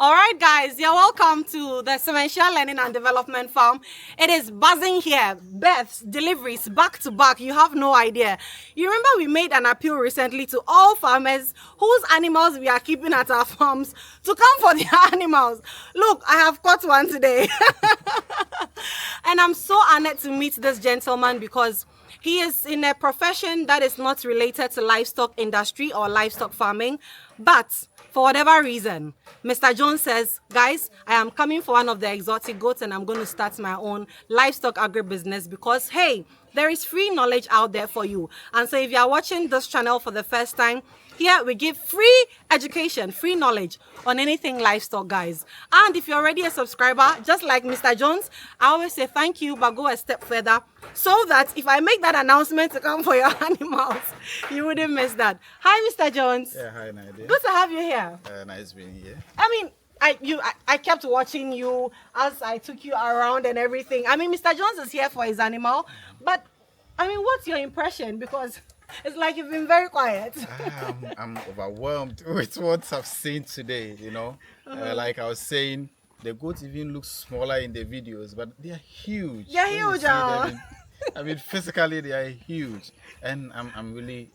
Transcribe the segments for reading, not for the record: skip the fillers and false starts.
All right, guys, you're welcome to the Sementia Learning and Development Farm. It is buzzing here. Births, deliveries, back to back. You have no idea. You remember we made an appeal recently to all farmers whose animals we are keeping at our farms to come for their animals. Look, I have caught one today. And I'm so honored to meet this gentleman because he is in a profession that is not related to livestock industry or livestock farming, but for whatever reason, Mr. Jones says, guys, I am coming for one of the exotic goats and I'm going to start my own livestock agribusiness because, hey, there is free knowledge out there for you. And so if you are watching this channel for the first time, here we give free education, free knowledge on anything livestock, guys. And if you're already a subscriber, just like Mr. Jones, I always say thank you, but go a step further so that if I make that announcement to come for your animals, you wouldn't miss that. Hi, Mr. Jones. Yeah, hi, Nadia. Good to have you here. Nice being here. I mean, I kept watching you as I took you around and everything. I mean, Mr. Jones is here for his animal, but I mean, what's your impression? Because it's like you've been very quiet. I'm overwhelmed with what I've seen today, you know. Like I was saying, the goats even look smaller in the videos, but they are huge. They're When you huge, see them I mean, physically they are huge. And I'm really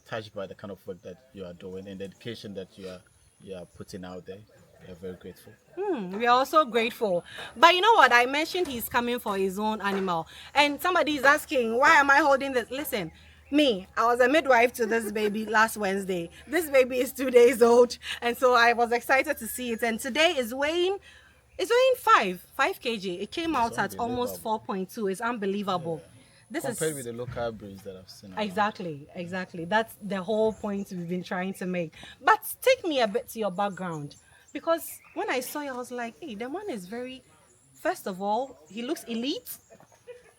touched by the kind of work that you are doing and the dedication that you are putting out there. We are very grateful. We are also grateful. But you know what? I mentioned he's coming for his own animal. And somebody is asking, why am I holding this? Listen, I was a midwife to this baby last Wednesday. This baby is 2 days old. And so I was excited to see it. And today it's weighing 5 kg. It came out at almost 4.2. It's unbelievable. Yeah. This Compared is with the local breeds that I've seen. exactly. That's the whole point we've been trying to make. But take me a bit to your background. Because when I saw you, I was like, hey, the man is first of all, he looks elite.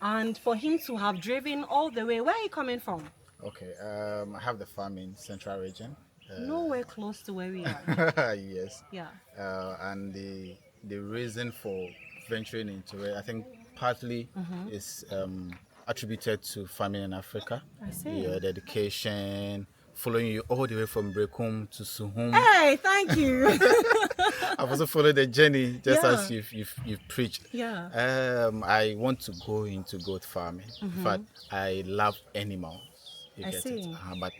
And for him to have driven all the way, where are you coming from? Okay, I have the farm in Central Region. Nowhere close to where we are. Yes. Yeah. And the reason for venturing into it, I think partly is attributed to farming in Africa. I see. The dedication, following you all the way from Brekum to Suhum. Hey, thank you. I've also followed the journey just Yeah. as you've preached. Yeah. I want to go into goat farming. In fact, I love animals. You I get see. it. But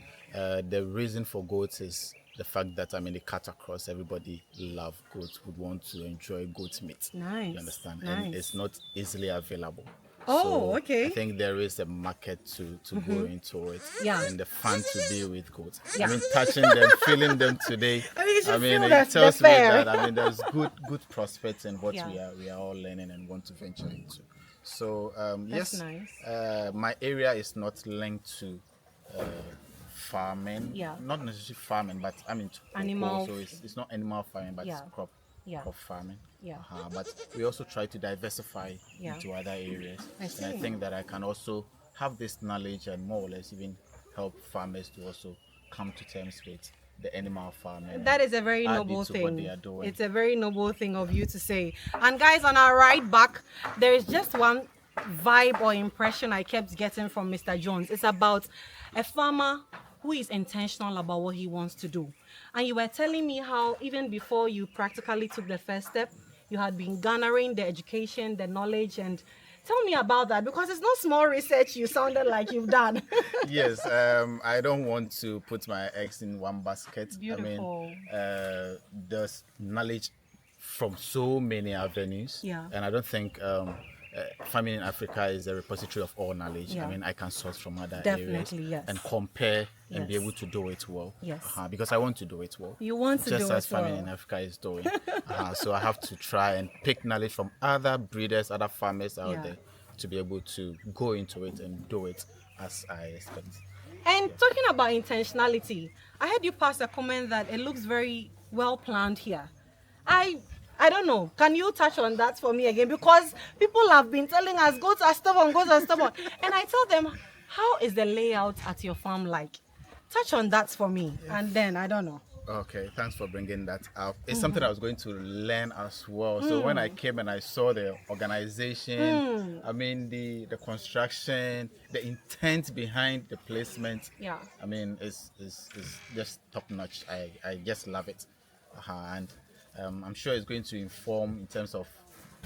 the reason for goats is the fact that I mean the cut across. Everybody love goats, would want to enjoy goat meat. Nice. You understand? Nice. And it's not easily available. Oh, So okay. I think there is a market to go into it. Yeah. And the fun to be with goats. Yeah. I mean, touching them, feeling them today. I mean, you should feel it the tells me fair. that I mean there's good prospects in what Yeah. we are all learning and want to venture into. So That's yes, nice. my area is not linked to farming. Yeah. Not necessarily farming, but I mean Animal. So it's not animal farming, but Yeah. it's crop Yeah. farming. Yeah. But we also try to diversify Yeah. into other areas. I And I see. think that I can also have this knowledge and more or less even help farmers to also come to terms with the animal farming. That is a very add it noble to what thing. they are doing. It's a very noble thing of you to say. And guys, on our right back, there is just one vibe or impression I kept getting from Mr. Jones. It's about a farmer who is intentional about what he wants to do. And you were telling me how even before you practically took the first step, you had been garnering the education, the knowledge, and tell me about that because it's not small research you sounded like you've done. Yes, I don't want to put my eggs in one basket. Beautiful. I mean, there's knowledge from so many avenues. Yeah. And I don't think farming in Africa is a repository of all knowledge. Yeah. I mean, I can source from other Definitely, areas yes. and compare and be Yes. able to do it well. Yes. Because I want to do it well. You want to just do as it farming well. in Africa is doing. So I have to try and pick knowledge from other breeders, other farmers out Yeah. there to be able to go into it and do it as I expect. And talking about intentionality, I heard you pass a comment that it looks very well planned here. I don't know. Can you touch on that for me again? Because people have been telling us goats are stubborn, goats are stubborn. And I tell them, how is the layout at your farm like? Touch on that for me. And then I don't know. Okay, thanks for bringing that up. It's something I was going to learn as well. So when I came and I saw the organization, I mean the construction, the intent behind the placement, Yeah. I mean it's just top notch. I just love it. And I'm sure it's going to inform in terms of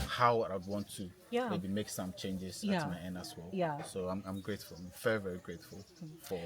how I would want to Yeah. maybe make some changes at Yeah. my end as well. Yeah. So I'm grateful. I'm very, very grateful for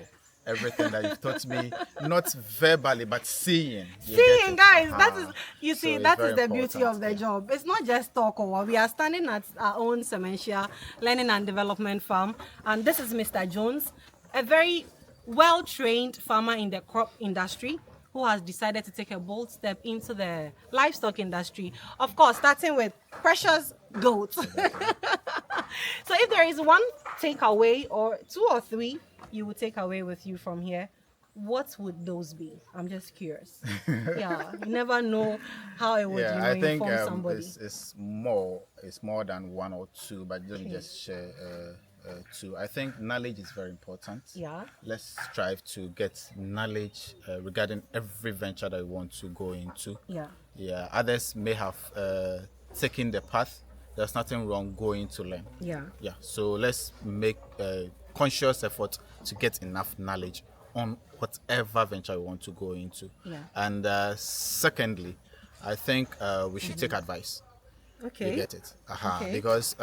everything that you've taught me, not verbally, but seeing. You get Seeing, it? guys, that is, you So see, it's that is very the beauty important. of the Yeah. job. It's not just talk over. We are standing at our own Sementia Learning and Development Farm, and this is Mr. Jones, a very well-trained farmer in the crop industry who has decided to take a bold step into the livestock industry. Of course, starting with precious goats. So if there is one takeaway or two or three you would take away with you from here, what would those be? I'm just curious. Yeah, you never know how it would, Yeah, I think inform somebody. it's more than one or two, but let me Okay. just share two. I think knowledge is very important. Yeah. Let's strive to get knowledge regarding every venture that we want to go into. Yeah. Yeah, others may have taken the path. There's nothing wrong going to learn. Yeah. Yeah, so let's make a conscious effort to get enough knowledge on whatever venture we want to go into. Yeah. And secondly, I think we should take advice. You Okay. get it? Okay. Because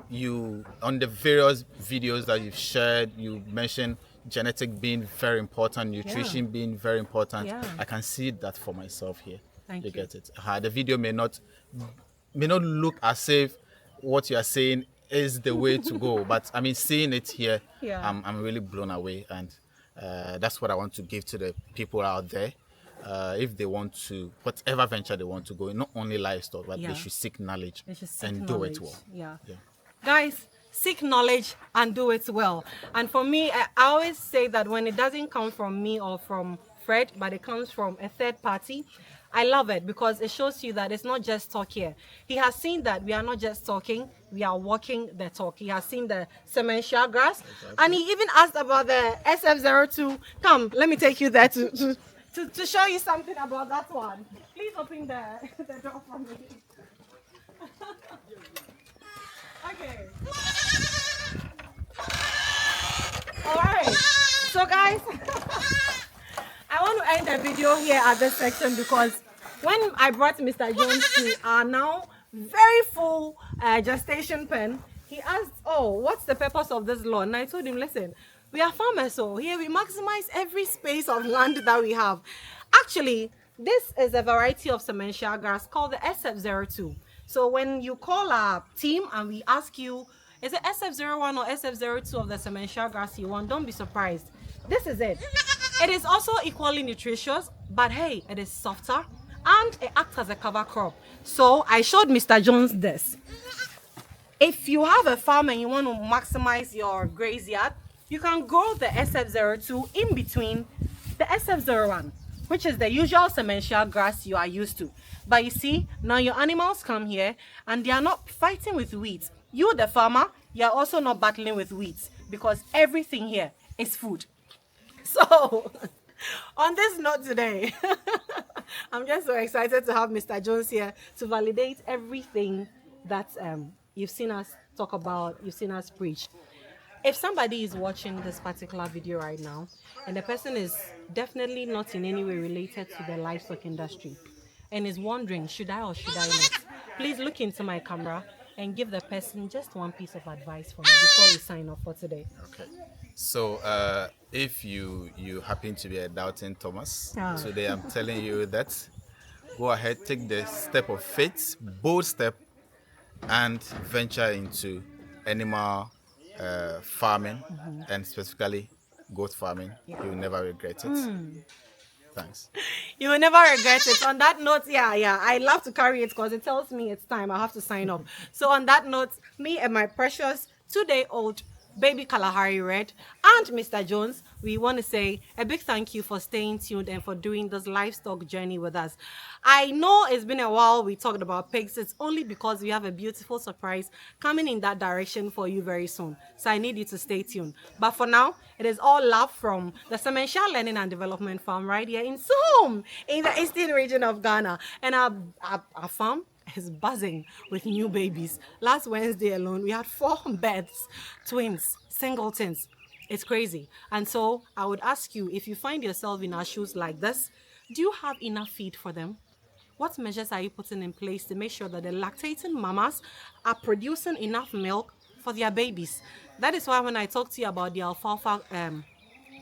you, on the various videos that you've shared, you mentioned genetic being very important, nutrition being very important. Yeah. I can see that for myself here. Thank You you. get it? The video may not look as if what you are saying is the way to go, but I mean, seeing it here, Yeah. I'm really blown away, and that's what I want to give to the people out there. If they want to, whatever venture they want to go, not only livestock, but Yeah. they should seek knowledge They should seek and knowledge. do it well. Yeah. Yeah. Guys, seek knowledge and do it well. And for me, I always say that when it doesn't come from me or from Fred, but it comes from a third party, I love it because it shows you that it's not just talk here. He has seen that we are not just talking, we are walking the talk. He has seen the Sementia grass, and he even asked about the SF02. Come, let me take you there to show you something about that one. Please open the door for me. Okay. All right. So, guys, I want to end the video here at this section because when I brought Mr. Jones to our now very full gestation pen, he asked, "Oh, what's the purpose of this law?" And I told him, "Listen, we are farmers, so here we maximize every space of land that we have. Actually, this is a variety of Sementia grass called the SF02. So when you call our team and we ask you, is it SF01 or SF02 of the Sementia grass you want, don't be surprised. This is it. It is also equally nutritious, but hey, it is softer and it acts as a cover crop. So I showed Mr. Jones this. If you have a farm and you want to maximize your graze yard, you can grow the SF02 in between the SF01, which is the usual Sementia grass you are used to. But you see, now your animals come here and they are not fighting with weeds. You, the farmer, you are also not battling with weeds because everything here is food. So, on this note today, I'm just so excited to have Mr. Jones here to validate everything that you've seen us talk about, you've seen us preach. If somebody is watching this particular video right now and the person is definitely not in any way related to the livestock industry and is wondering, should I or should I not? Please look into my camera and give the person just one piece of advice for me before we sign off for today. Okay. So if you happen to be a doubting Thomas, today I'm telling you that go ahead, take the step of faith, bold step, and venture into animal farming, and specifically goat farming. You'll never regret it. Thanks. You will never regret it. On that note, yeah, I love to carry it because it tells me it's time. I have to sign off. So on that note, me and my precious 2-day-old baby Kalahari Red and Mr. Jones, we want to say a big thank you for staying tuned and for doing this livestock journey with us. I know it's been a while we talked about pigs. It's only because we have a beautiful surprise coming in that direction for you very soon. So I need you to stay tuned. But for now, it is all love from the Sementia Learning and Development Farm right here in Suhum in the eastern region of Ghana. And our farm is buzzing with new babies. Last Wednesday alone, we had 4 births, twins, singletons. It's crazy. And so I would ask you, if you find yourself in our shoes like this, do you have enough feed for them? What measures are you putting in place to make sure that the lactating mamas are producing enough milk for their babies? That is why when I talk to you about the alfalfa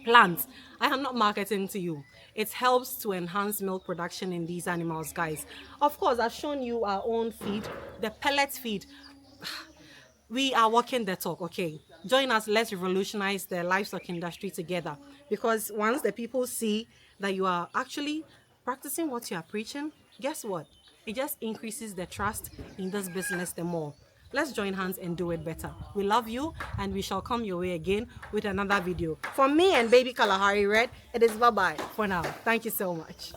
plant, I am not marketing to you. It helps to enhance milk production in these animals, guys. Of course, I've shown you our own feed, the pellet feed. We are walking the talk, okay? Join us, let's revolutionize the livestock industry together. Because once the people see that you are actually practicing what you are preaching, guess what? It just increases the trust in this business the more. Let's join hands and do it better. We love you, and we shall come your way again with another video. For me and baby Kalahari Red, it is bye-bye for now. Thank you so much.